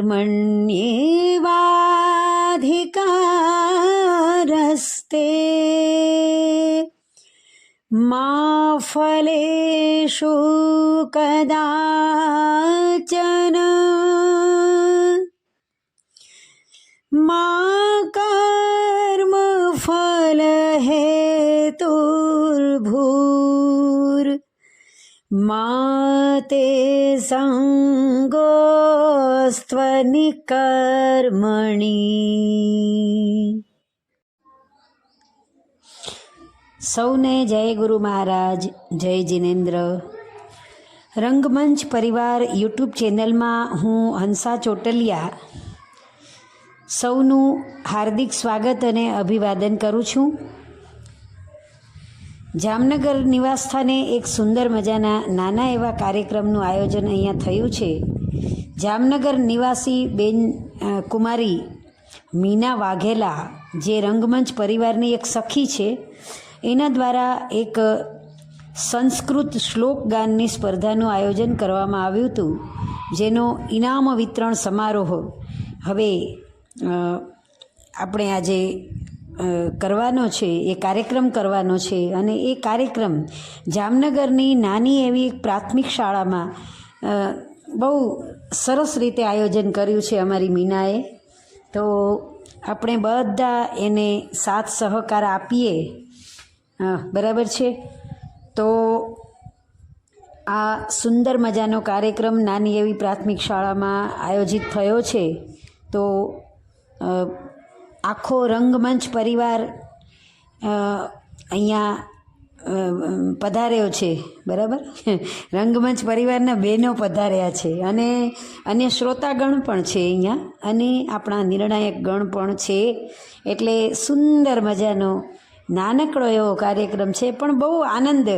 कर्मण्येवाधिकारस्ते मा फलेषु कदाचन मा कर्मफलहेतुर्भूर्मा ते સંગોસ્ત્વનિકર્મણિ. સૌને જય ગુરુ મહારાજ, જય જિનેન્દ્ર. રંગમંચ પરિવાર યુટ્યુબ ચેનલમાં હું હંસા ચોટલિયા સૌનું હાર્દિક સ્વાગત અને અભિવાદન કરું છું. જામનગર નિવાસસ્થાને એક સુંદર મજાના નાના એવા કાર્યક્રમનું આયોજન અહીંયા થયું છે. જામનગર નિવાસી બેન કુમારી મીના વાઘેલા, જે રંગમંચ પરિવારની એક સખી છે, એના દ્વારા એક સંસ્કૃત શ્લોક ગાનની સ્પર્ધાનું આયોજન કરવામાં આવ્યું હતું, જેનો ઇનામ વિતરણ સમારોહ હવે આપણે આજે કરવાનો છે, એ કાર્યક્રમ કરવાનો છે. અને એ કાર્યક્રમ જામનગરની નાની એવી એક પ્રાથમિક શાળામાં બહુ સરસ રીતે આયોજન કર્યું છે અમારી મીનાએ. તો આપણે બધા એને સાથ સહકાર આપીએ. બરાબર છે. તો આ સુંદર મજાનો કાર્યક્રમ નાની એવી પ્રાથમિક શાળામાં આયોજિત થયો છે. તો આખો રંગમંચ પરિવાર અહીંયા પધાર્યો છે. બરાબર, રંગમંચ પરિવારના બહેનો પધાર્યા છે અને અન્ય શ્રોતાગણ પણ છે અહીંયા, અને આપણા નિર્ણાયક ગણ પણ છે. એટલે સુંદર મજાનો નાનકડો એવો કાર્યક્રમ છે, પણ બહુ આનંદ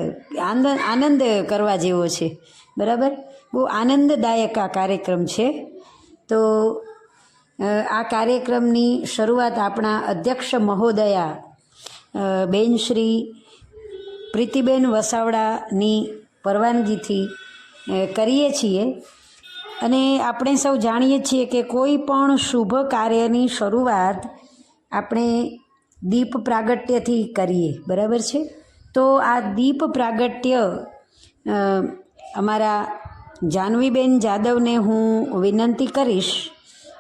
કરવા જેવો છે. બરાબર, બહુ આનંદદાયક આ કાર્યક્રમ છે. તો આ કાર્યક્રમની શરૂઆત આપણા અધ્યક્ષ મહોદયા બેન શ્રી પ્રીતિબેન વસાવડાની પરવાનગીથી કરીએ છીએ. અને આપણે સૌ જાણીએ છીએ કે કોઈ પણ શુભ કાર્યની શરૂઆત આપણે દીપ પ્રાગટ્યથી કરીએ. બરાબર છે. તો આ દીપ પ્રાગટ્ય અમારા જાનવીબેન જાદવને હું વિનંતી કરીશ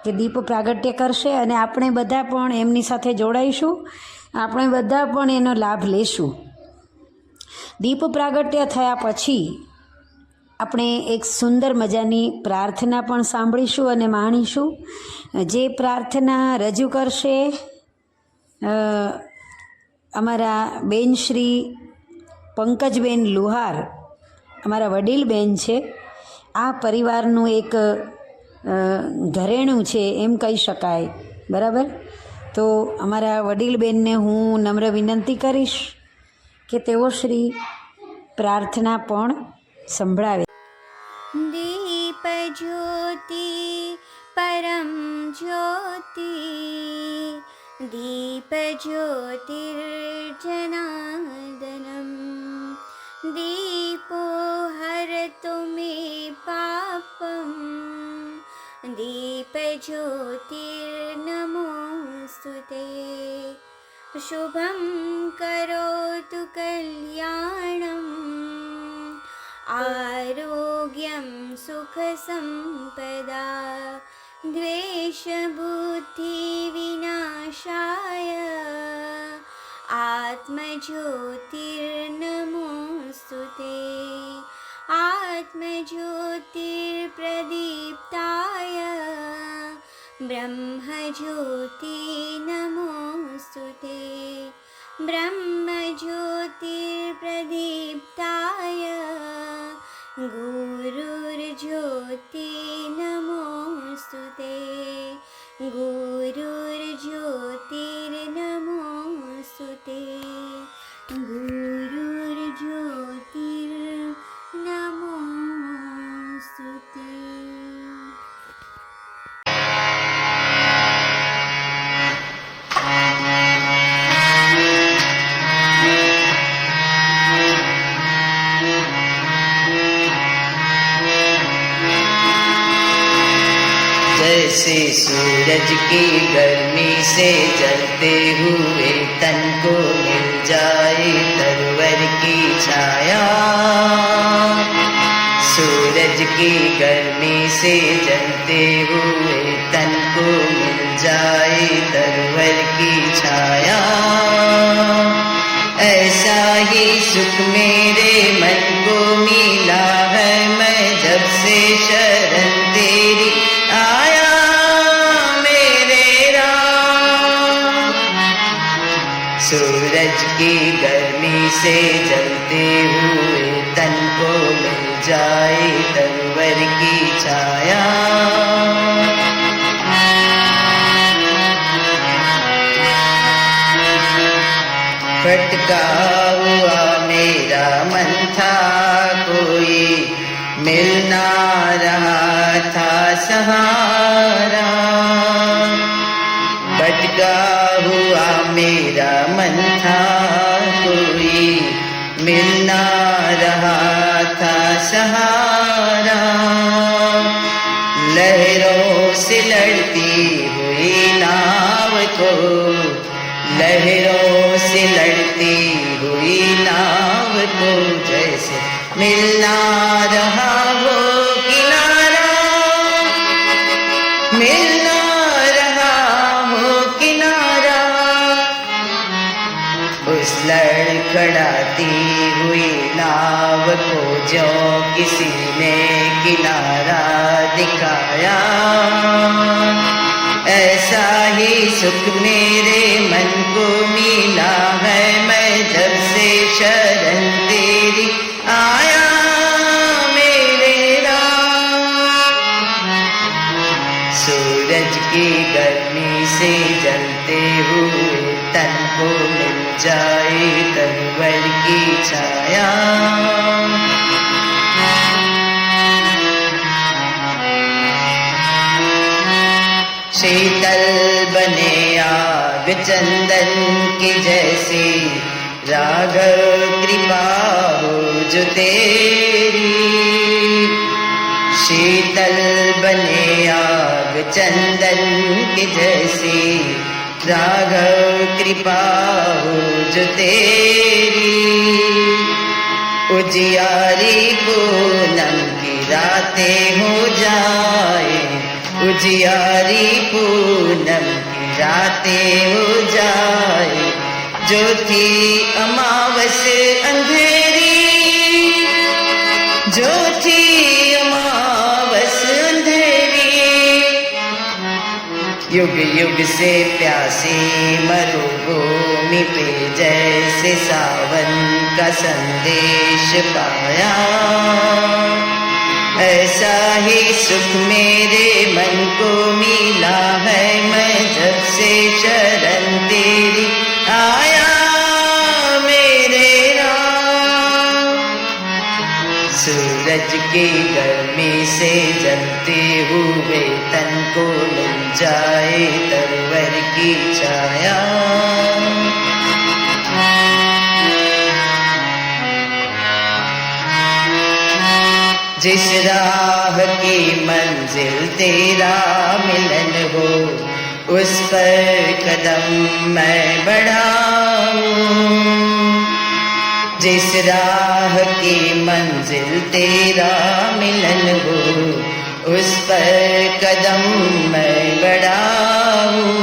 કે દીપ પ્રાગટ્ય કરશે, અને આપણે બધા પણ એમની સાથે જોડાઈશું, આપણે બધા પણ એનો લાભ લેશું. દીપ પ્રાગટ્ય થયા પછી આપણે એક સુંદર મજાની પ્રાર્થના પણ સાંભળીશું અને માણીશું. જે પ્રાર્થના રજૂ કરશે અમારા બેન શ્રી પંકજબેન લુહાર, અમારા વડીલ બેન છે. આ પરિવારનું એક ઘરેણું છે એમ કહી શકાય. બરાબર. તો અમારા વડીલ બેનને હું નમ્ર વિનંતી કરીશ કે તેઓ શ્રી પ્રાર્થના પણ સંભળાવે. દીપ જ્યોતિ પરમ જ્યોતિ, દીપ જ્યોતિર્જનાર્દનમ, દીપો હરતુ મે પાપમ, દીપ જ્યોતિર્નમોસ્તુતે, શુભમ કરોતુ કલ્યાણમ, આરોગ્યમ સુખ સંપદા, દ્વેષ બુદ્ધિ વિનાશાય, આત્મજ્યોતિર્નમોસ્તુતે, આત્મજ્યોતિર્પ્રદીપ્તાય, બ્રહ્મજ્યોતિ નમોસ્તુતે, બ્રહ્મજ્યોતિર્પ્રદીપ્તાય, ગુરુર્જ્યોતિ નમોસ્તુતે, ગુરુર્જ્યોતિર્નમોસ્તુતે, ગુરુર્જ્યોતિર્નમોસ્તુતે. जैसे सूरज की गर्मी से जलते हुए तन को मिल जाए तरवर की छाया। सूरज की गर्मी से जलते हुए तन को मिल जाए तरवर की छाया। ऐसा ही सुख मेरे मन को मिला है, मैं जब से शरण तेरी आया मेरे राम। सूरज की गर्मी से जलते हुए तन को मिल जाए तरवर की छाया। भटका हुआ मेरा मन था, कोई मिल ना रहा था सहारा। भटका हुआ मेरा मन था, कोई मिल ना रहा था सहारा। लहरों से लड़ती हुई नाव को, लहरों से लड़ती हुई नाव को जैसे मिलना रहा हो किनारा, मिलना रहा हो किनारा। उस लड़खड़ाती हुई नाव को जो किसी ने किनारा दिखाया। ऐसा ही सुख मेरे मन को मिला है, मैं जब से शरण तेरी आया मेरे राम। सूरज की गर्मी से जलते हुए तन को मिल जाए तरवर की छाया। शीतल बने आग चंदन की जैसी, राघव कृपा हो जो तेरी। शीतल बने आग चंदन की जैसी, राघव कृपा हो जो तेरी। उजियारी पूनम की रातें हो जाए, उजियारी पूनम की रातें हो जाए। जो थी अमावस अंधेरी, जो थी अमावस अंधेरी। युग युग से प्यासी मरुभूमि पे जैसे सावन का संदेश पाया। ऐसा ही सुख मेरे मन को मिला है, मैं जब से शरण तेरी आया मेरे राम। सूरज की गर्मी से जलते हुए तन को मिल जाए तरवर की छाया। जिस राह की मंजिल तेरा मिलन हो, उस पर कदम मैं बढ़ाऊं। जिस राह की मंजिल तेरा मिलन हो, उस पर कदम मैं बढ़ाऊं।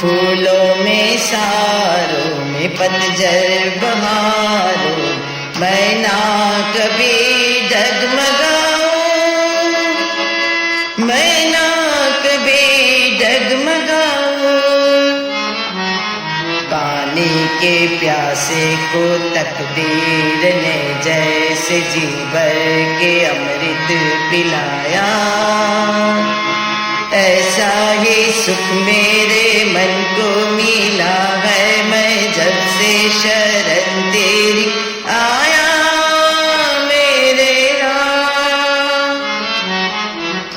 फूलों में सारों में पतझड़ बहारों, मैं ना कभी डगमगाऊं, मैं ना कभी डगमगाऊं। पानी के प्यासे को तकदीर ने जैसे जी भर के अमृत पिलाया। ऐसा ही सुख मेरे मन को मिला है, मैं जब से शरण तेरी आया मेरे राम।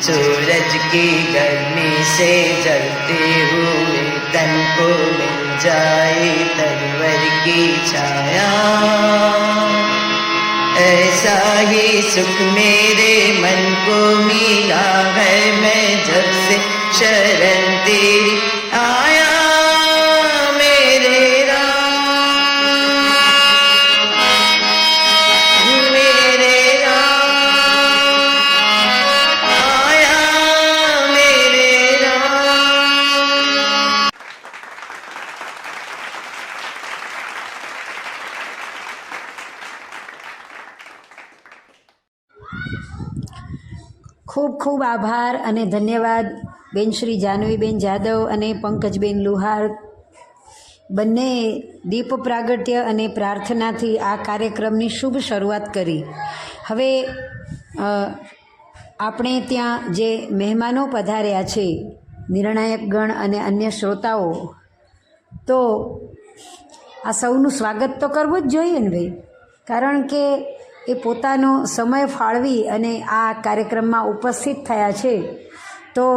सूरज की गर्मी से जलते हुए तन को मिल जाए तरवर की छाया। ऐसा ही सुख मेरे मन को मिला है, मैं जब से शरण तेरी आया मेरे राम, मेरे राम आया मेरे राम। ખૂબ ખૂબ આભાર અને ધન્યવાદ બેન શ્રી જાહ્નવીબેન જાદવ અને પંકજબેન લુહાર બંને દીપ પ્રાગટ્ય અને પ્રાર્થનાથી આ કાર્યક્રમની શુભ શરૂઆત કરી. હવે આપણે ત્યાં જે મહેમાનો પધાર્યા છે, નિર્ણાયક ગણ અને અન્ય શ્રોતાઓ, તો આ સૌનું સ્વાગત તો કરવું જ જોઈએ ને ભાઈ, કારણ કે એ પોતાનો સમય ફાળવી અને આ કાર્યક્રમમાં ઉપસ્થિત થયા છે. તો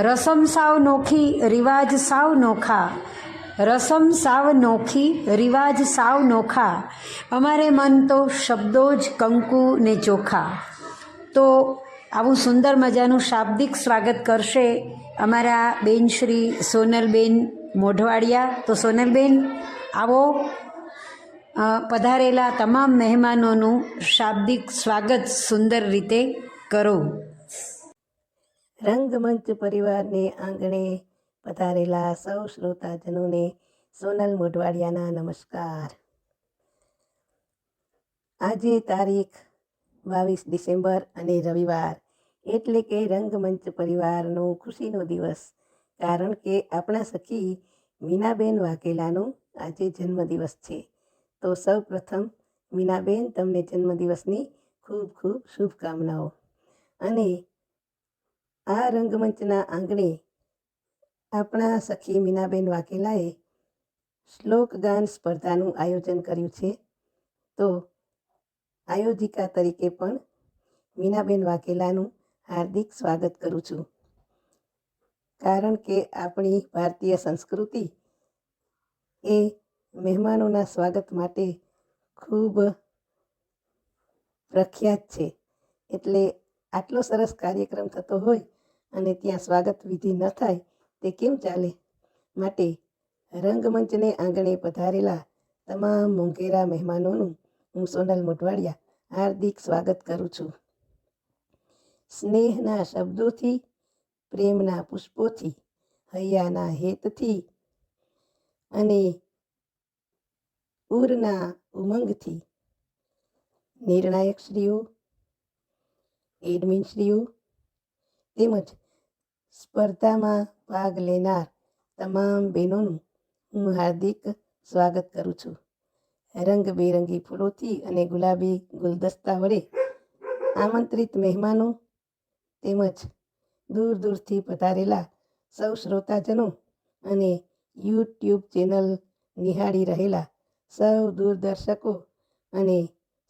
રસમ સાવ નોખી રિવાજ સાવ નોખા, રસમ સાવ નોખી રિવાજ સાવ નોખા, અમારે મન તો શબ્દો જ કંકુ ને ચોખા. તો આવું સુંદર મજાનું શાબ્દિક સ્વાગત કરશે અમારા બેન શ્રી સોનલબેન મોઢવાડિયા. તો સોનલબેન આવો, પધારેલા તમામ મહેમાનોનું શાબ્દિક સ્વાગત સુંદર રીતે કરો. રંગમંચ પરિવારને આંગણે પધારેલા સૌ શ્રોતાજનોને સોનલ મોઢવાડિયાના નમસ્કાર. આજે તારીખ 22 ડિસેમ્બર અને રવિવાર, એટલે કે રંગમંચ પરિવારનો ખુશીનો દિવસ, કારણ કે આપણા સખી મીનાબેન વાઘેલાનો આજે જન્મદિવસ છે. તો સૌ પ્રથમ મીનાબેન, તમને જન્મદિવસની ખૂબ ખૂબ શુભકામનાઓ. અને આ રંગમંચના આંગણે આપણા સખી મીનાબેન વાઘેલાએ શ્લોક ગાન સ્પર્ધાનું આયોજન કર્યું છે. તો આયોજિકા તરીકે પણ મીનાબેન વાઘેલાનું હાર્દિક સ્વાગત કરું છું, કારણ કે આપણી ભારતીય સંસ્કૃતિ એ મહેમાનોના સ્વાગત માટે ખૂબ પ્રખ્યાત છે. એટલે આટલો સરસ કાર્યક્રમ થતો હોય અને ત્યાં સ્વાગત વિધિ ન થાય તે કેમ ચાલે? માટે રંગમંચને આંગણે પધારેલા તમામ મોંઘેરા મહેમાનોનું હું સોનલ મોઢવાડિયા હાર્દિક સ્વાગત કરું છું. સ્નેહના શબ્દોથી, પ્રેમના પુષ્પોથી, હૈયાના હેતથી અને ઉરના ઉમંગથી નિર્ણાયકશ્રીઓ, એડમિનશ્રીઓ તેમજ સ્પર્ધામાં ભાગ લેનાર તમામ બહેનોનું હું હાર્દિક સ્વાગત કરું છું. રંગબેરંગી ફૂલોથી અને ગુલાબી ગુલદસ્તા વડે આમંત્રિત મહેમાનો તેમજ દૂર દૂરથી પધારેલા સૌ શ્રોતાજનો અને યુટ્યુબ ચેનલ નિહાળી રહેલા સૌ દૂરદર્શકો અને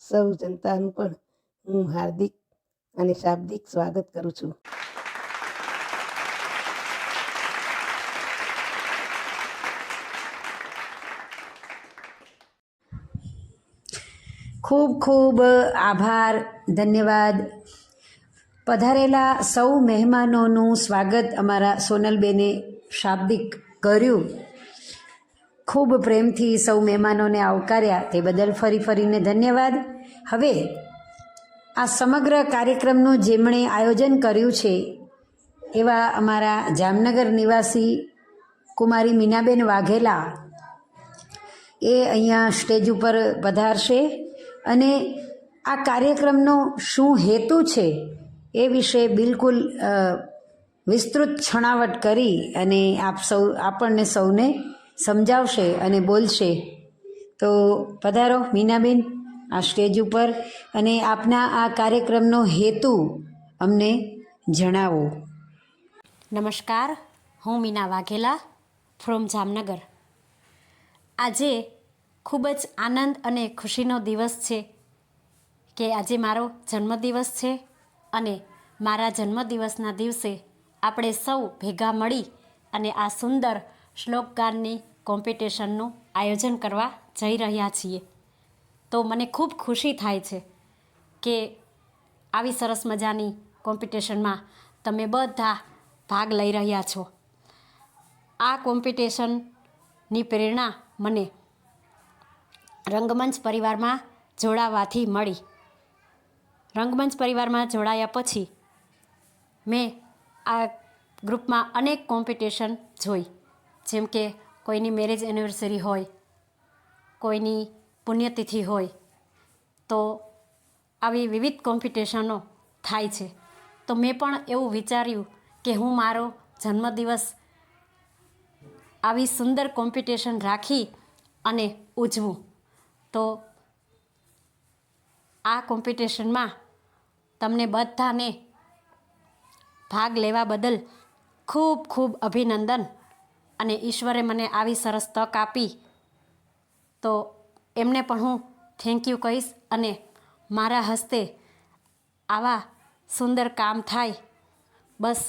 સૌ જનતાનું પણ હું હાર્દિક અને શાબ્દિક સ્વાગત કરું છું. ખૂબ ખૂબ આભાર, ધન્યવાદ. પધારેલા સૌ મહેમાનોનું સ્વાગત અમારા સોનલબેને શાબ્દિક કર્યું. ખૂબ પ્રેમથી સૌ મહેમાનોને આવકાર્યા, તે બદલ ફરીને ધન્યવાદ. હવે આ સમગ્ર કાર્યક્રમનું જેમણે આયોજન કર્યું છે એવા અમારા જામનગર નિવાસી કુમારી મીનાબેન વાઘેલા એ અહીંયા સ્ટેજ ઉપર પધારશે અને આ કાર્યક્રમનો શું હેતુ છે એ વિશે બિલકુલ વિસ્તૃત છણાવટ કરી અને આપણને સૌને સમજાવશે અને બોલશે. તો પધારો મીનાબેન આ સ્ટેજ ઉપર અને આપના આ કાર્યક્રમનો હેતુ અમને જણાવો. નમસ્કાર, હું મીના વાઘેલા ફ્રોમ જામનગર. આજે ખૂબ જ આનંદ અને ખુશીનો દિવસ છે કે આજે મારો જન્મદિવસ છે અને મારા જન્મદિવસના દિવસે આપણે સૌ ભેગા મળી અને આ સુંદર શ્લોક ગાનની કોમ્પિટિશનનું આયોજન કરવા જઈ રહ્યા છીએ. તો મને ખૂબ ખુશી થાય છે કે આવી સરસ મજાની કોમ્પિટિશનમાં તમે બધા ભાગ લઈ રહ્યા છો. આ કોમ્પિટિશનની પ્રેરણા મને રંગમંચ પરિવારમાં જોડાવાથી મળી. રંગમંચ પરિવારમાં જોડાયા પછી મેં આ ગ્રુપમાં અનેક કોમ્પિટિશન જોઈ, જેમ કે કોઈની મેરેજ એનિવર્સરી હોય, કોઈની પુણ્યતિથિ હોય, તો આવી વિવિધ કોમ્પિટિશનો થાય છે. તો મેં પણ એવું વિચાર્યું કે હું મારો જન્મદિવસ આવી સુંદર કોમ્પિટિશન રાખી અને ઉજવું. તો આ કોમ્પિટિશનમાં તમને બધાને ભાગ લેવા બદલ ખૂબ ખૂબ અભિનંદન, અને ઈશ્વરે મને આવી સરસ તક આપી તો એમને પણ હું થેન્ક યુ કહીશ. અને મારા હસ્તે આવા સુંદર કામ થાય, બસ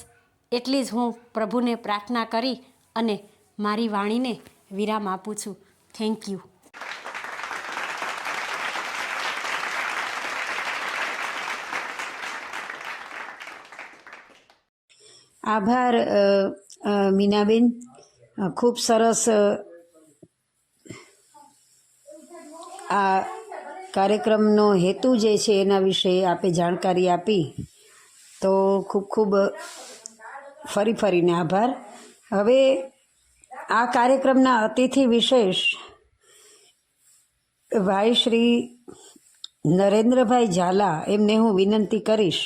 એટલી જ હું પ્રભુને પ્રાર્થના કરી અને મારી વાણીને વિરામ આપું છું. Thank you. આભાર મીનાબેન. ખૂબ સરસ આ કાર્યક્રમનો હેતુ જે છે એના વિશે આપે જાણકારી આપી, તો ખૂબ ખૂબ ફરીને આભાર. હવે આ કાર્યક્રમના અતિથિ વિશેષ ભાઈ શ્રી નરેન્દ્રભાઈ ઝાલા, એમને હું વિનંતી કરીશ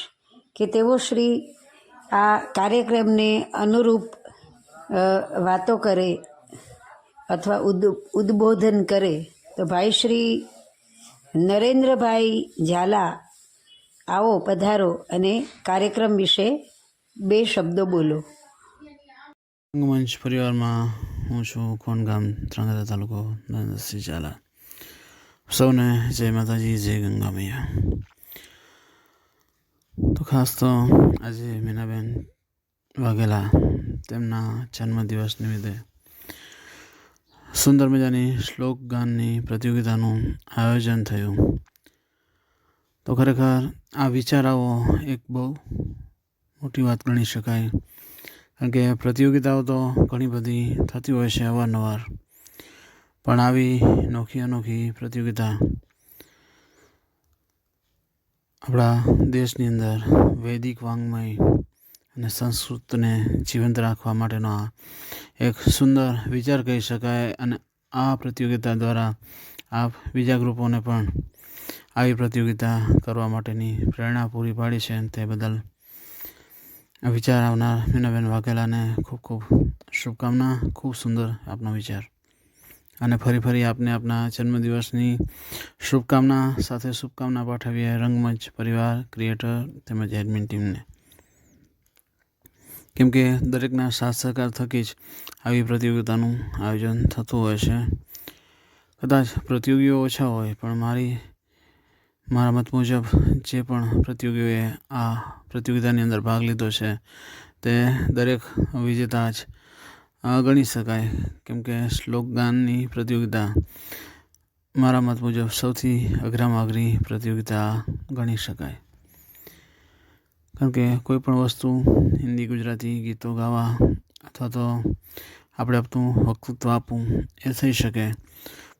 કે તેઓ શ્રી આ કાર્યક્રમને અનુરૂપ વાતો કરે અથવા ઉદ્બોધન કરે. તો ભાઈ શ્રી નરેન્દ્રભાઈ ઝાલા, આવો પધારો અને કાર્યક્રમ વિશે 2 શબ્દો બોલો. રંગમંચ પરિવારમાં હું છું, કોણ ગામ, ધ્રાંગધ્રા તાલુકો, નરેન્દ્રસિંહ ઝાલા. સૌને જય માતાજી, જય ગંગા મૈયા. તો ખાસ તો આજે મીનાબેન વાઘેલા તેમના જન્મદિવસ નિમિત્તે સુંદર મજાની શ્લોક ગાનની પ્રતિયોગિતાનું આયોજન થયું. તો ખરેખર આ વિચારાઓ એક બહુ મોટી વાત ગણી શકાય, કારણ કે પ્રતિયોગિતાઓ તો ઘણી બધી થતી હોય છે અવારનવાર, પણ આવી અનોખી પ્રતિયોગિતા આપણા દેશની અંદર વૈદિક વાંગ્મય અને સંસ્કૃતને જીવંત રાખવા માટેનો આ એક સુંદર વિચાર કહી શકાય. અને આ પ્રતિયોગિતા દ્વારા આપ બીજા ગ્રુપોને પણ આવી પ્રતિયોગિતા કરવા માટેની પ્રેરણા પૂરી પાડી છે. તે બદલ વિચાર આવનાર મીનાબેન વાઘેલાને ખૂબ ખૂબ શુભકામના. ખૂબ સુંદર આપનો વિચાર, અને ફરી આપને આપના જન્મદિવસની શુભકામના પાઠવીએ રંગમંચ પરિવાર, ક્રિએટર તેમજ એડમિન ટીમને. કેમ કે દરેકના સાથ સહકાર થકી જ આવી પ્રતિયોગિતાનું આયોજન થતું હોય છે. કદાચ પ્રતિયોગીઓ ઓછા હોય, પણ મારા મત મુજબ જે પણ પ્રતિયોગીઓએ આ પ્રતિયોગિતાની અંદર ભાગ લીધો છે તે દરેક વિજેતા જ ગણી શકાય. કેમ કે શ્લોક ગાનની પ્રતિયોગિતા મારા મત મુજબ સૌથી અઘરામાં અઘરી પ્રતિયોગિતા ગણી શકાય. કારણ કે કોઈ પણ વસ્તુ હિન્દી, ગુજરાતી ગીતો ગાવા અથવા તો આપણે આપણું વક્તૃત્વ આપવું એ થઈ શકે,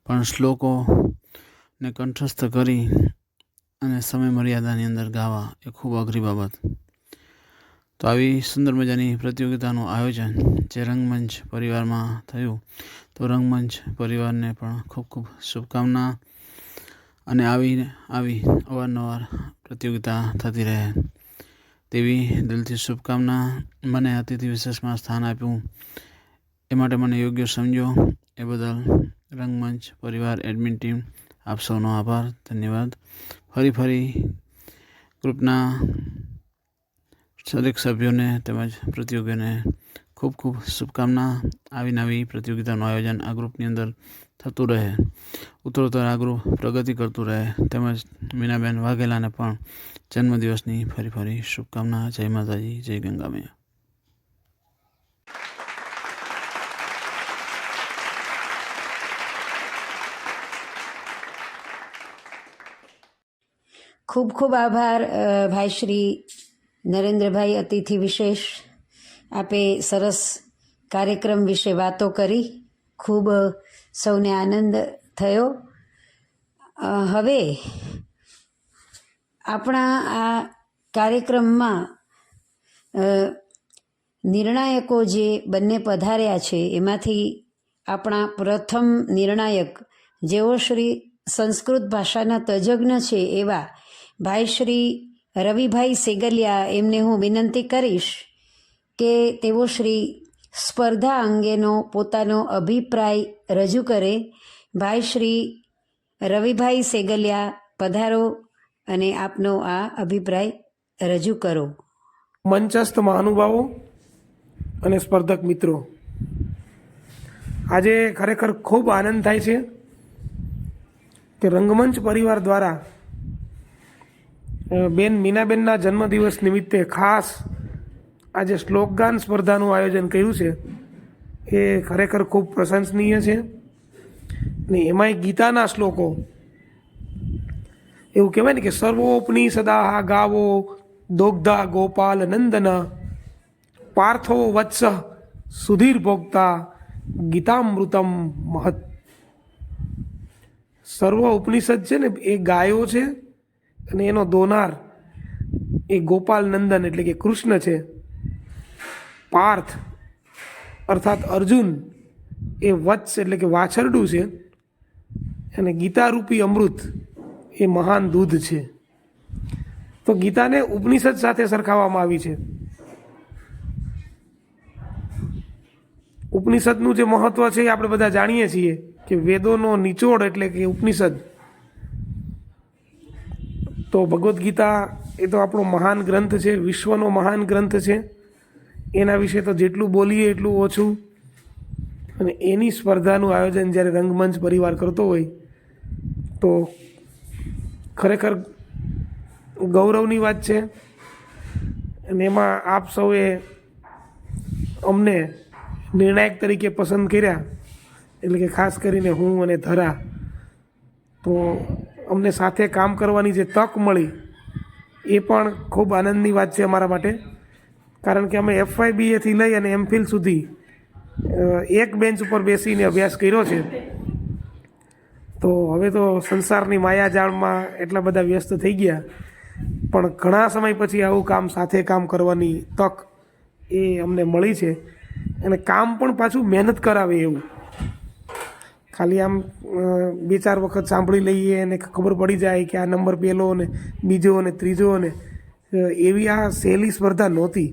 પણ શ્લોકોને કંઠસ્થ કરી અને સમય મર્યાદાની અંદર ગાવા એ ખૂબ અઘરી બાબત. તો આવી સુંદર મજાની પ્રતિયોગિતાનું આયોજન જે રંગમંચ પરિવારમાં થયું, તો રંગમંચ પરિવારને પણ ખૂબ ખૂબ શુભકામના, અને આવી અવારનવાર પ્રતિયોગિતા થતી રહે તેવી દિલથી શુભકામના. મને અતિથિ વિશેષમાં સ્થાન આપ્યું એ માટે મને યોગ્ય સમજો એ બદલ રંગમંચ પરિવાર એડમિન ટીમ આપ સૌનો આભાર, ધન્યવાદ. ફરી ગ્રુપના દરેક સભ્યોને તેમજ પ્રતિયોગીઓને ખૂબ ખૂબ શુભકામના. આવી નવી પ્રતિયોગિતાનું આયોજન આ ગ્રુપની અંદર થતું રહે, ઉત્તરોત્તર આ ગ્રુપ પ્રગતિ કરતું રહે, તેમજ મીનાબેન વાઘેલાને પણ જન્મદિવસની ફરી શુભકામના. જય માતાજી, જય ગંગા મૈયા. ખૂબ ખૂબ આભાર ભાઈ શ્રી નરેન્દ્રભાઈ, અતિથિ વિશેષ. આપે સરસ કાર્યક્રમ વિશે વાતો કરી, ખૂબ સૌને આનંદ થયો. હવે આપણા આ કાર્યક્રમમાં નિર્ણાયકો જે બંને પધાર્યા છે એમાંથી આપણા પ્રથમ નિર્ણાયક જેઓ શ્રી સંસ્કૃત ભાષાના તજજ્ઞ છે એવા ભાઈ શ્રી રવિભાઈ સેગલિયા, એમને હું વિનંતી કરીશ કે તેઓ શ્રી સ્પર્ધા અંગેનો પોતાનો અભિપ્રાય રજૂ કરે. ભાઈ શ્રી રવિભાઈ સેગલિયા, પધારો અને આપનો આ અભિપ્રાય રજૂ કરો. મંચસ્થ મહાનુભાવો અને સ્પર્ધક મિત્રો, આજે ખરેખર ખૂબ આનંદ થાય છે કે રંગમંચ પરિવાર દ્વારા બેન મીનાબેનના જન્મદિવસ નિમિત્તે ખાસ આજે શ્લોકગાન સ્પર્ધાનું આયોજન કર્યું છે. એ ખરેખર ખૂબ પ્રશંસનીય છે. ને એમાંય ગીતાના શ્લોકો, એવું કહેવાય ને કે સર્વોપનિષદા ગાવો દોગ્ધા ગોપાલ નંદન પાર્થો વત્સ સુધીર ભોગતા ગીતામૃતમ મહત. સર્વ ઉપનિષદ છે ને એ ગાયો છે અને એનો દોનાર એ ગોપાલ નંદન એટલે કે કૃષ્ણ છે. પાર્થ અર્થાત અર્જુન એ વત્સ એટલે કે વાછરડું છે. અને ગીતારૂપી અમૃત એ મહાન દૂધ છે. તો ગીતાને ઉપનિષદ સાથે સરખાવવામાં આવી છે. ઉપનિષદનું જે મહત્વ છે એ આપણે બધા જાણીએ છીએ કે વેદોનો નિચોડ એટલે કે ઉપનિષદ. તો ભગવદ્ ગીતા એ તો આપણો મહાન ગ્રંથ છે, વિશ્વનો મહાન ગ્રંથ છે. એના વિશે તો જેટલું બોલીએ એટલું ઓછું. અને એની સ્પર્ધાનું આયોજન જ્યારે રંગમંચ પરિવાર કરતો હોય તો ખરેખર ગૌરવની વાત છે. અને એમાં આપ સૌએ અમને નિર્ણાયક તરીકે પસંદ કર્યા, એટલે કે ખાસ કરીને હું અને ધરા. તો અમને સાથે કામ કરવાની જે તક મળી એ પણ ખૂબ આનંદની વાત છે અમારા માટે. કારણ કે અમે FYBAથી લઈ અને MPhil સુધી એક બેન્ચ ઉપર બેસીને અભ્યાસ કર્યો છે. તો હવે તો સંસારની માયાજાળમાં એટલા બધા વ્યસ્ત થઈ ગયા, પણ ઘણા સમય પછી આવું કામ સાથે કામ કરવાની તક એ અમને મળી છે. અને કામ પણ પાછું મહેનત કરાવે એવું. ખાલી આમ 2-4 વખત સાંભળી લઈએ અને ખબર પડી જાય કે આ નંબર પહેલો ને બીજો ને ત્રીજો ને એવી આ સહેલી સ્પર્ધા નહોતી.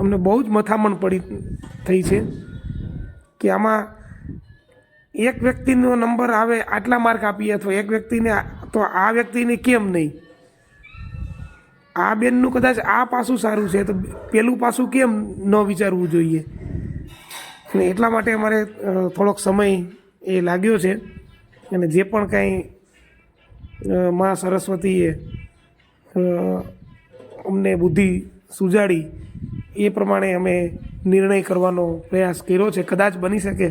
અમને બહુ જ મથામણ થઈ છે કે આમાં એક વ્યક્તિનો નંબર આવે આટલા માર્ક આપીએ, અથવા એક વ્યક્તિને તો આ વ્યક્તિને કેમ નહીં. આ બેનનું કદાચ આ પાસું સારું છે તો પેલું પાસું કેમ ન વિચારવું જોઈએ. અને એટલા માટે અમારે થોડોક સમય એ લાગ્યો છે. અને જે પણ કાંઈ મા સરસ્વતીએ અમને બુદ્ધિ સુજાડી એ પ્રમાણે અમે નિર્ણય કરવાનો પ્રયાસ કર્યો છે. કદાચ બની શકે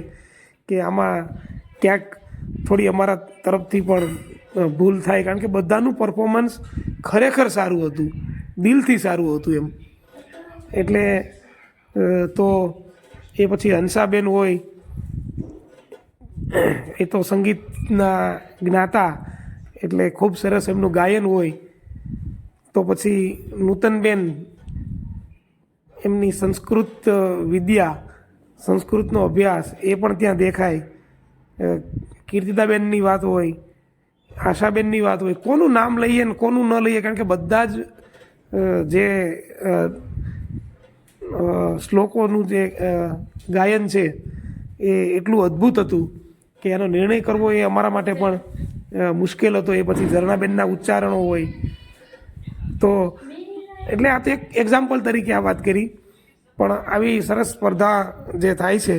કે આમાં ક્યાંક થોડી અમારા તરફથી પણ ભૂલ થાય, કારણ કે બધાનું પરફોર્મન્સ ખરેખર સારું હતું, દિલથી સારું હતું એમ. એટલે તો એ પછી હંસાબેન હોય એ તો સંગીતના જ્ઞાતા, એટલે ખૂબ સરસ એમનું ગાયન હોય. તો પછી નૂતનબેન એમની સંસ્કૃત વિદ્યા, સંસ્કૃતનો અભ્યાસ એ પણ ત્યાં દેખાય. કીર્તિદાબેનની વાત હોય, આશાબેનની વાત હોય, કોનું નામ લઈએ ને કોનું ન લઈએ, કારણ કે બધા જ જે શ્લોકોનું જે ગાયન છે એ એટલું અદ્ભુત હતું કે એનો નિર્ણય કરવો એ અમારા માટે પણ મુશ્કેલ હતો. એ પછી ઝરણાબેનના ઉચ્ચારણો હોય. તો એટલે આ તો એક એક્ઝામ્પલ તરીકે આ વાત કરી. પણ આવી સરસ સ્પર્ધા જે થાય છે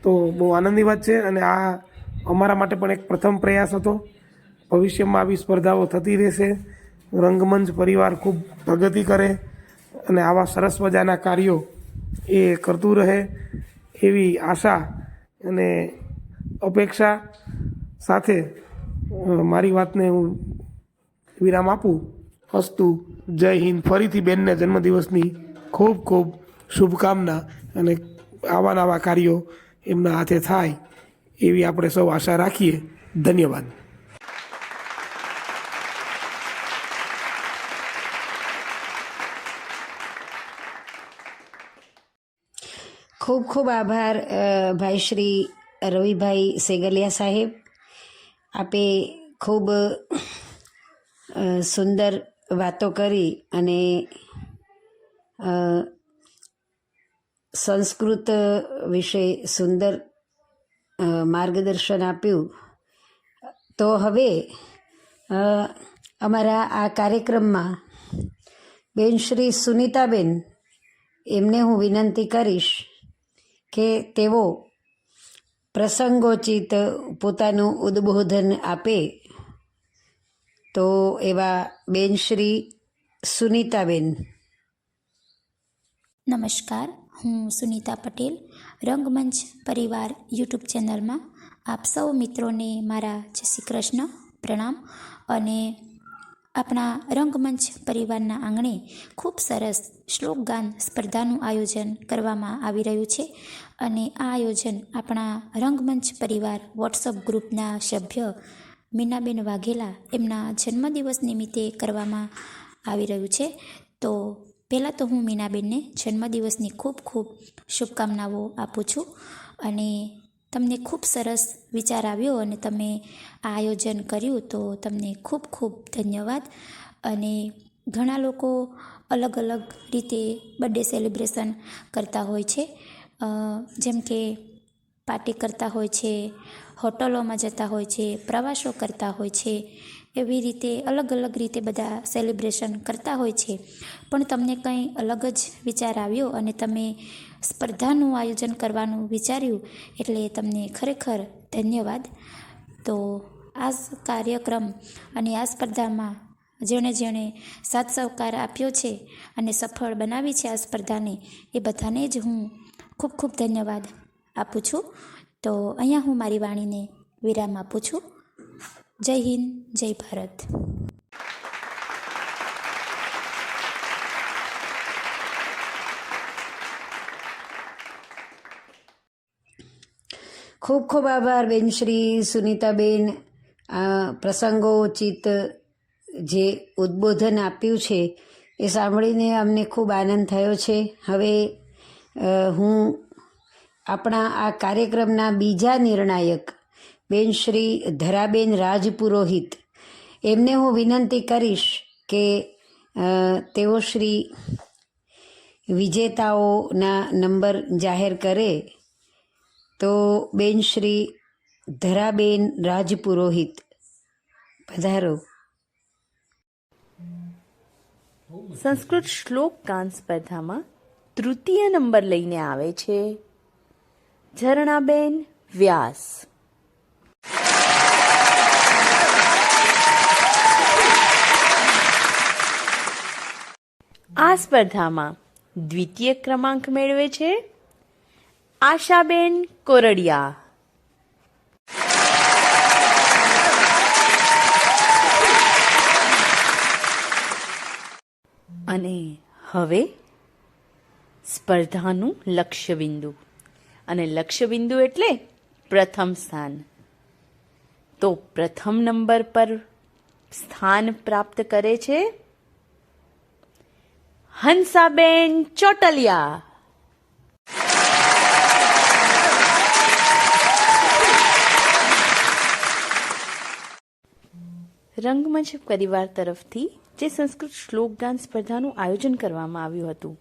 તો બહુ આનંદની વાત છે. અને આ અમારા માટે પણ એક પ્રથમ પ્રયાસ હતો. ભવિષ્યમાં આવી સ્પર્ધાઓ થતી રહેશે. રંગમંચ પરિવાર ખૂબ પ્રગતિ કરે અને આવા સરસ મજાના કાર્યો એ કરતું રહે એવી આશા અને અપેક્ષા સાથે મારી વાતને હું વિરામ આપું. અસ્તુ. જય હિન્દ. ફરીથી બેનને જન્મદિવસની ખૂબ ખૂબ શુભકામના અને આવા નવા કાર્યો એમના હાથે થાય એવી આપણે સૌ આશા રાખીએ. ધન્યવાદ. ખૂબ ખૂબ આભાર ભાઈ શ્રી રવિભાઈ સેગલિયા સાહેબ. આપે ખૂબ સુંદર વાતો કરી અને સંસ્કૃત વિશે સુંદર માર્ગદર્શન આપ્યું. તો હવે અમારા આ કાર્યક્રમમાં બેન શ્રી સુનિતાબેન, એમને હું વિનંતી કરીશ કે તેઓ પ્રસંગોચિત પોતાનું ઉદ્બોધન આપે. તો એવા બેન શ્રી સુનિતાબેન. નમસ્કાર, હું સુનિતા પટેલ, રંગમંચ પરિવાર યુટ્યુબ ચેનલમાં આપ સૌ મિત્રોને મારા જય શ્રી કૃષ્ણ, પ્રણામ. અને આપણા રંગમંચ પરિવારના આંગણે ખૂબ સરસ શ્લોક ગાન સ્પર્ધાનું આયોજન કરવામાં આવી રહ્યું છે. અને આ આયોજન આપણા રંગમંચ પરિવાર વોટ્સઅપ ગ્રુપના સભ્ય મીનાબેન વાઘેલા એમના જન્મદિવસ નિમિત્તે કરવામાં આવી રહ્યું છે. તો પહેલાં તો હું મીનાબેનને જન્મદિવસની ખૂબ ખૂબ શુભકામનાઓ આપું છું. અને તમને ખૂબ સરસ વિચાર આવ્યો અને તમે આ આયોજન કર્યું, તો તમને ખૂબ ખૂબ ધન્યવાદ. અને ઘણા લોકો અલગ અલગ રીતે બર્થડે સેલિબ્રેશન કરતા હોય છે, જેમ કે પાર્ટી કરતા હોય છે, હોટલોમાં જતા હોય છે, પ્રવાસો કરતા હોય છે. એવી રીતે અલગ અલગ રીતે બધા સેલિબ્રેશન કરતા હોય છે. પણ તમને કંઈ અલગ જ વિચાર આવ્યો અને તમે સ્પર્ધાનું આયોજન કરવાનું વિચાર્યું, એટલે તમને ખરેખર ધન્યવાદ. તો આ કાર્યક્રમ અને આ સ્પર્ધામાં જેણે જેણે સાથ સહકાર આપ્યો છે અને સફળ બનાવી છે આ સ્પર્ધાને, એ બધાને જ હું ખૂબ ખૂબ ધન્યવાદ આપું છું. તો અહીંયા હું મારી વાણીને વિરામ આપું છું. જય હિન્દ, જય ભારત. ખૂબ ખૂબ આભાર બેન શ્રી સુનિતાબેન. પ્રસંગોચિત જે ઉદ્બોધન આપ્યું છે એ સાંભળીને અમને ખૂબ આનંદ થયો છે. હવે હું આપણા આ કાર્યક્રમના બીજા નિર્ણાયક બેન શ્રી ધરાબેન રાજપુરોહિત, એમને હું વિનંતી કરીશ કે તેઓ શ્રી વિજેતાઓના નંબર જાહેર કરે. તો બેન શ્રી ધરાબેન રાજપુરોહિત, પધારો. સંસ્કૃત શ્લોક ગાન સ્પર્ધામાં તૃતીય નંબર લઈને આવે છે ઝરણાબેન વ્યાસ. આ સ્પર્ધામાં દ્વિતીય ક્રમાંક મેળવે છે આશાબેન કોરડિયા. અને હવે સ્પર્ધાનું લક્ષ્યબિંદુ, અને લક્ષ્યબિંદુ એટલે પ્રથમ સ્થાન. તો પ્રથમ નંબર પર સ્થાન પ્રાપ્ત કરે છે હંસાબેન ચોટલિયા. રંગમંચ પરિવાર તરફથી જે સંસ્કૃત શ્લોક ગાન સ્પર્ધાનું આયોજન કરવામાં આવ્યું હતું,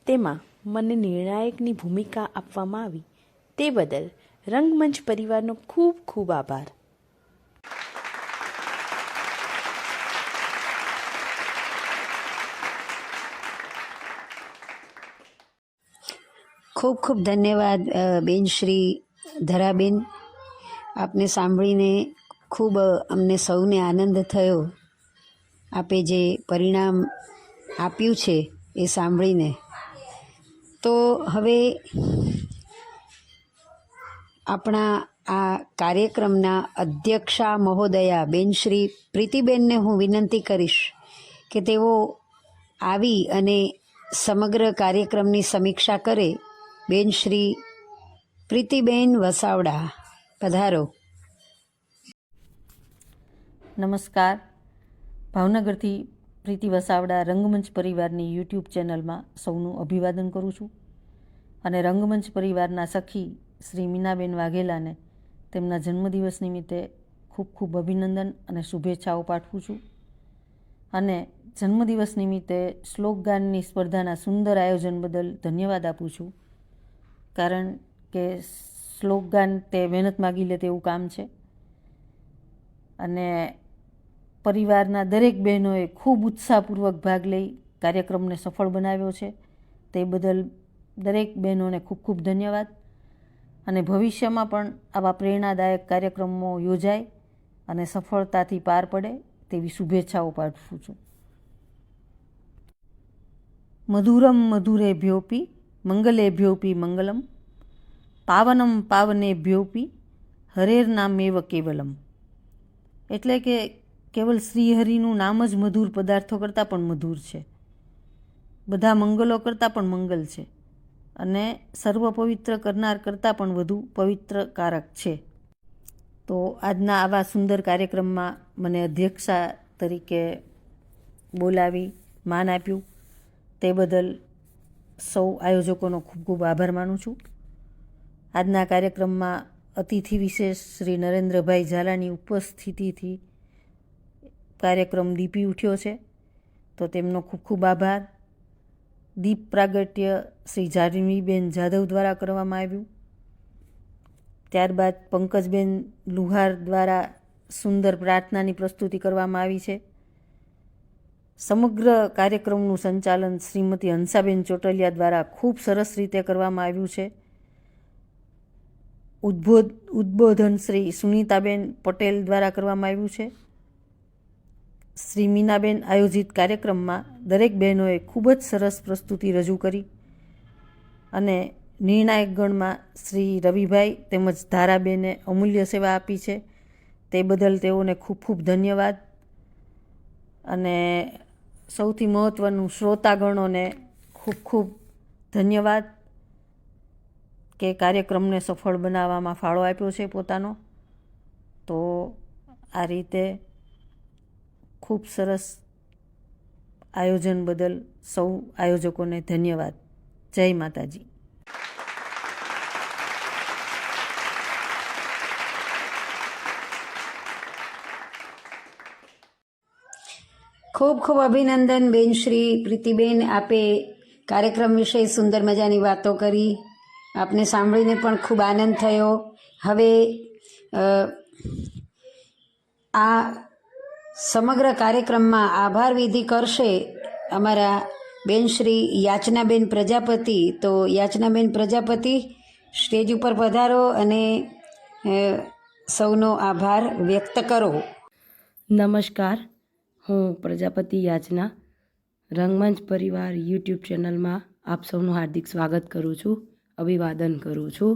તેમાં મને નિર્ણાયકની ભૂમિકા આપવામાં આવી, તે બદલ રંગમંચ પરિવારનો ખૂબ ખૂબ આભાર. ખૂબ ખૂબ ધન્યવાદ બેન શ્રી ધરાબેન. આપને સાંભળીને ખૂબ અમને સૌને આનંદ થયો. આપે જે પરિણામ આપ્યું છે એ સાંભળીને. તો હવે આપણા આ કાર્યક્રમના અધ્યક્ષા મહોદયા બેન શ્રી પ્રીતિબેનને હું વિનંતી કરીશ કે તેઓ આવી અને સમગ્ર કાર્યક્રમની સમીક્ષા કરે. બેન શ્રી પ્રીતિબેન વસાવડા, પધારો. નમસ્કાર. ભાવનગરથી પ્રીતિ વસાવડા રંગમંચ પરિવારની યુટ્યુબ ચેનલમાં સૌનું અભિવાદન કરું છું અને રંગમંચ પરિવારના સખી શ્રી મીનાબેન વાઘેલાને તેમના જન્મદિવસ નિમિત્તે ખૂબ ખૂબ અભિનંદન અને શુભેચ્છાઓ પાઠવું છું અને જન્મદિવસ નિમિત્તે શ્લોક ગાનની સ્પર્ધાના સુંદર આયોજન બદલ ધન્યવાદ આપું છું, કારણ કે શ્લોક ગાન તે મહેનત માગી લે તેવું કામ છે અને પરિવારના દરેક બહેનોએ ખૂબ ઉત્સાહપૂર્વક ભાગ લઈ કાર્યક્રમને સફળ બનાવ્યો છે. તે બદલ દરેક બહેનોને ખૂબ ખૂબ ધન્યવાદ અને ભવિષ્યમાં પણ આવા પ્રેરણાદાયક કાર્યક્રમો યોજાય અને સફળતાથી પાર પડે તેવી શુભેચ્છાઓ પાઠવું છું. મધુરમ મધુરેભ્યોપી મંગલેભ્યોપી મંગલમ પાવનમ પાવનેભ્યોપી હરેર્નામેવ કેવલમ. એટલે કે કેવલ શ્રીહરિનું નામ જ મધુર પદાર્થો કરતાં પણ મધુર છે, બધા મંગલો કરતાં પણ મંગલ છે અને સર્વ પવિત્ર કરનાર કરતાં પણ વધુ પવિત્રકારક છે. તો આજના આવા સુંદર કાર્યક્રમમાં મને અધ્યક્ષા તરીકે બોલાવી માન આપ્યું તે બદલ સૌ આયોજકોનો ખૂબ ખૂબ આભાર માનું છું. આજના કાર્યક્રમમાં અતિથિ વિશેષ શ્રી નરેન્દ્રભાઈ ઝાલાની ઉપસ્થિતિથી કાર્યક્રમ દીપી ઉઠ્યો છે, તો તેમનો ખૂબ ખૂબ આભાર. દીપ પ્રાગટ્ય શ્રી જાનવીબેન જાદવ દ્વારા કરવામાં આવ્યું. ત્યારબાદ પંકજબેન લુહાર દ્વારા સુંદર પ્રાર્થનાની પ્રસ્તુતિ કરવામાં આવી છે. સમગ્ર કાર્યક્રમનું સંચાલન શ્રીમતી હંસાબેન ચોટલિયા દ્વારા ખૂબ સરસ રીતે કરવામાં આવ્યું છે. ઉદ્બોધન શ્રી સુનીતાબેન પટેલ દ્વારા કરવામાં આવ્યું છે. શ્રી મીનાબેન આયોજિત કાર્યક્રમમાં દરેક બહેનોએ ખૂબ જ સરસ પ્રસ્તુતિ રજૂ કરી અને નિર્ણાયક ગણમાં શ્રી રવિભાઈ તેમજ ધારાબેને અમૂલ્ય સેવા આપી છે. તે બદલ તેઓને ખૂબ ખૂબ ધન્યવાદ અને સૌથી મહત્ત્વનું શ્રોતાગણોને ખૂબ ખૂબ ધન્યવાદ કે કાર્યક્રમને સફળ બનાવવામાં ફાળો આપ્યો છે પોતાનો. તો આ રીતે ખૂબ સરસ આયોજન બદલ સૌ આયોજકોને ધન્યવાદ. જય માતાજી. ખૂબ ખૂબ અભિનંદન બેન શ્રી પ્રીતિબેન, આપે કાર્યક્રમ વિશે સુંદર મજાની વાતો કરી. આપને સાંભળીને પણ ખૂબ આનંદ થયો. હવે આ સમગ્ર કાર્યક્રમમાં આભાર વિધિ કરશે અમારા બેન શ્રી યાચનાબેન પ્રજાપતિ. તો યાચનાબેન પ્રજાપતિ, સ્ટેજ ઉપર પધારો અને સૌનો આભાર વ્યક્ત કરો. નમસ્કાર, હું પ્રજાપતિ યાચના રંગમંચ પરિવાર યુટ્યુબ ચેનલમાં આપ સૌનું હાર્દિક સ્વાગત કરું છું, અભિવાદન કરું છું.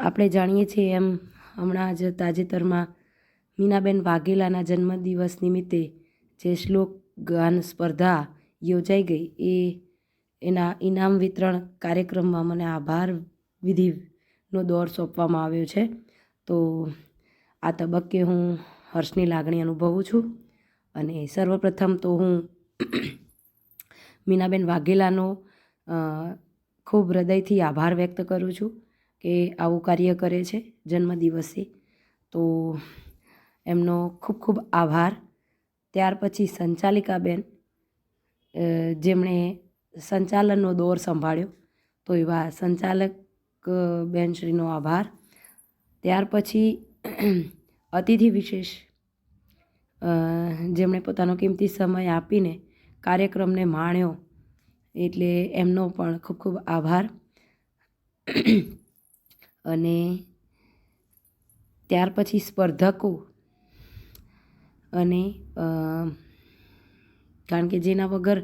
આપણે જાણીએ છીએ એમ હમણાં જ તાજેતરમાં મીનાબેન વાઘેલાના જન્મદિવસ નિમિત્તે જે શ્લોક ગાન સ્પર્ધા યોજાઈ ગઈ એના ઇનામ વિતરણ કાર્યક્રમમાં મને આભાર વિધિનો દોર સોંપવામાં આવ્યો છે. તો આ તબક્કે હું હર્ષની લાગણી અનુભવું છું અને સર્વપ્રથમ તો હું મીનાબેન વાઘેલાનો ખૂબ હૃદયથી આભાર વ્યક્ત કરું છું કે આવું કાર્ય કરે છે જન્મદિવસે. તો એમનો ખૂબ ખૂબ આભાર. ત્યાર પછી સંચાલિકાબેન, જેમણે સંચાલનનો દોર સંભાળ્યો, તો એવા સંચાલક બેનશ્રીનો આભાર. ત્યાર પછી અતિથિ વિશેષ જેમણે પોતાનો કિંમતી સમય આપીને કાર્યક્રમને માણ્યો, એટલે એમનો પણ ખૂબ ખૂબ આભાર. અને ત્યાર પછી સ્પર્ધકો અને કારણ કે જેના વગર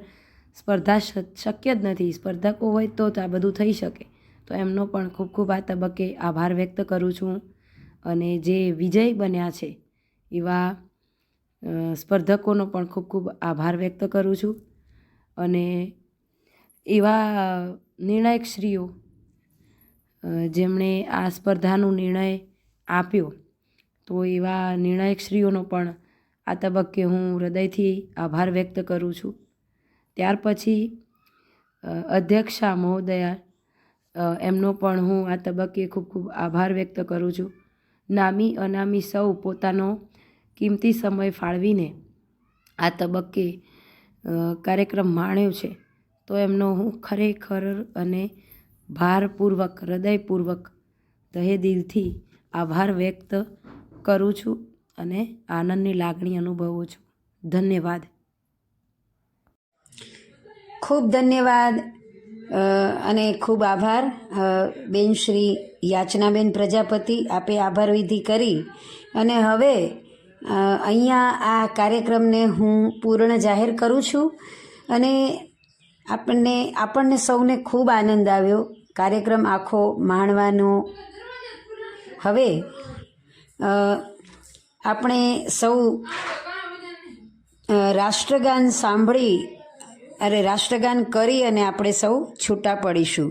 સ્પર્ધા શક્ય જ નથી, સ્પર્ધકો હોય તો જ આ બધું થઈ શકે. તો તો એમનો પણ ખૂબ ખૂબ આ તબક્કે આભાર વ્યક્ત કરું છું. અને જે વિજય બન્યા છે એવા સ્પર્ધકોનો પણ ખૂબ ખૂબ આભાર વ્યક્ત કરું છું. અને એવા નિર્ણાયકશ્રીઓ જેમણે આ સ્પર્ધાનો નિર્ણય આપ્યો, તો એવા નિર્ણાયકશ્રીઓનો પણ આ તબક્કે હું હૃદયથી આભાર વ્યક્ત કરું છું. ત્યાર પછી અધ્યક્ષા મહોદયા, એમનો પણ હું આ તબક્કે ખૂબ ખૂબ આભાર વ્યક્ત કરું છું. નામી અનામી સૌ પોતાનો કિંમતી સમય ફાળવીને આ તબક્કે કાર્યક્રમ માણ્યો છે, તો એમનો હું ખરેખર અને ભારપૂર્વક, હૃદયપૂર્વક, તહે દિલથી આભાર વ્યક્ત કરું છું અને આનંદની લાગણી અનુભવું છું. ધન્યવાદ. ખૂબ ધન્યવાદ અને ખૂબ આભાર બેન શ્રી યાચનાબેન પ્રજાપતિ, આપે આભાર વિધિ કરી અને હવે અહીંયા આ કાર્યક્રમને હું પૂર્ણ જાહેર કરું છું. અને આપણને સૌને ખૂબ આનંદ આવ્યો કાર્યક્રમ આખો માણવાનો. હવે આપણે સૌ રાષ્ટ્રગાન સાંભળી રાષ્ટ્રગાન કરી અને આપણે સૌ છૂટા પડીશું.